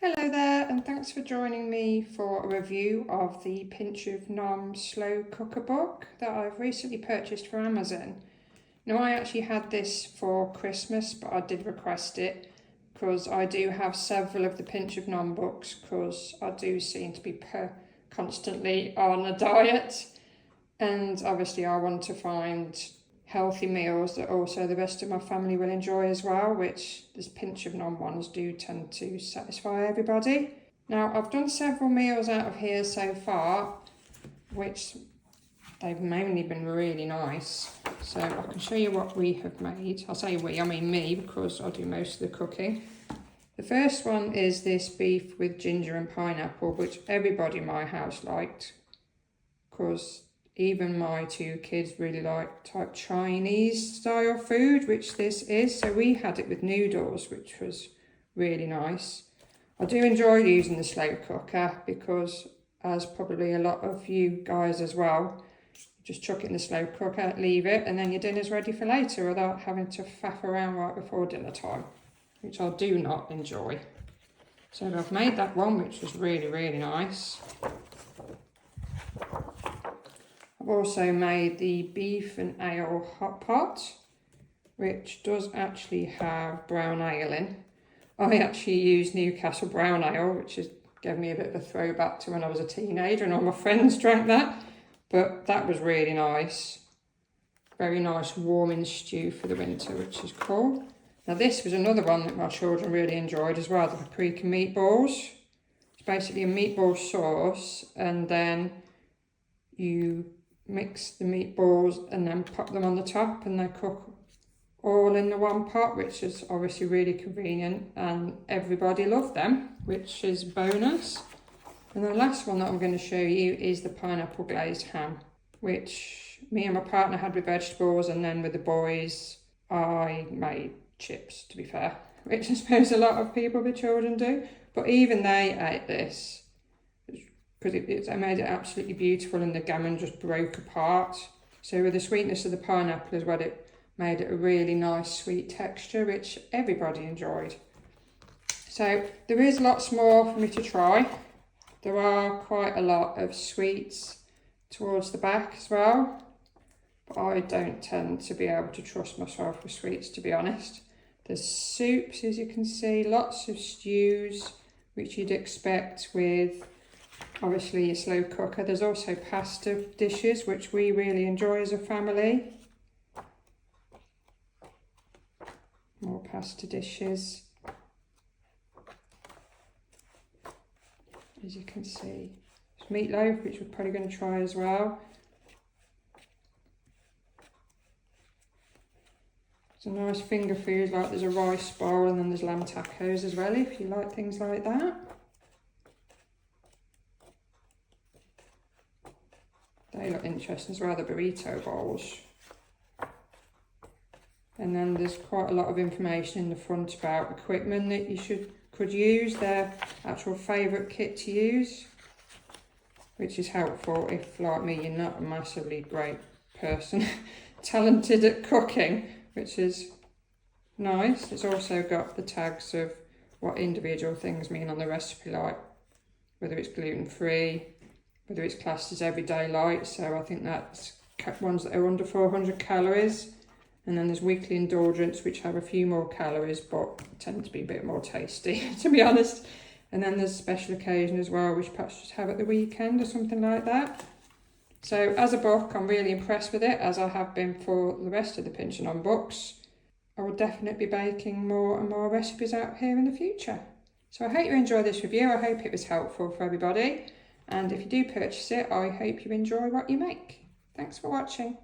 Hello there, and thanks for joining me for a review of the Pinch of Nom slow cooker book that I've recently purchased for Amazon. Now, I actually had this for Christmas, but I did request it because I do have several of the Pinch of Nom books because I do seem to be constantly on a diet, and obviously I want to find healthy meals that also the rest of my family will enjoy as well, which this Pinch of Nom ones do tend to satisfy everybody. Now, I've done several meals out of here so far, which they've mainly been really nice. So I can show you what we have made. I say we, I mean me, because I do most of the cooking. The first one is this beef with ginger and pineapple, which everybody in my house liked, because even my two kids really like type Chinese style food, which this is. So we had it with noodles, which was really nice. I do enjoy using the slow cooker because, as probably a lot of you guys as well, just chuck it in the slow cooker, leave it, and then your dinner's ready for later without having to faff around right before dinner time, which I do not enjoy. So I've made that one, which was really, really nice. I've also made the beef and ale hot pot, which does actually have brown ale in. I actually use Newcastle brown ale, which has given me a bit of a throwback to when I was a teenager and all my friends drank that. But that was really nice. Very nice warming stew for the winter, which is cool. Now this was another one that my children really enjoyed as well, the paprika meatballs. It's basically a meatball sauce, and then you mix the meatballs and then pop them on the top, and they cook all in the one pot, which is obviously really convenient, and everybody loved them, which is bonus. And the last one that I'm going to show you is the pineapple glazed ham, which me and my partner had with vegetables, and then with the boys I made chips, to be fair, which I suppose a lot of people with children do, but even they ate this because I made it absolutely beautiful, and the gammon just broke apart. So with the sweetness of the pineapple as well, it made it a really nice sweet texture, which everybody enjoyed. So there is lots more for me to try. There are quite a lot of sweets towards the back as well, but I don't tend to be able to trust myself with sweets, to be honest. There's soups, as you can see, lots of stews, which you'd expect with obviously a slow cooker. There's also pasta dishes, which we really enjoy as a family. More pasta dishes. As you can see, there's meatloaf, which we're probably going to try as well. It's a nice finger food, like there's a rice bowl, and then there's lamb tacos as well, if you like things like that. They look interesting as well, the burrito bowls. And then there's quite a lot of information in the front about equipment that you could use, their actual favourite kit to use, which is helpful if, like me, you're not a massively great person, talented at cooking, which is nice. It's also got the tags of what individual things mean on the recipe, like whether it's gluten-free, whether it's classed as everyday light, so I think that's ones that are under 400 calories. And then there's weekly indulgence, which have a few more calories, but tend to be a bit more tasty, to be honest. And then there's special occasion as well, which perhaps just have at the weekend or something like that. So as a book, I'm really impressed with it, as I have been for the rest of the Pinch of Nom books. I will definitely be baking more and more recipes out here in the future. So I hope you enjoyed this review. I hope it was helpful for everybody. And if you do purchase it, I hope you enjoy what you make. Thanks for watching.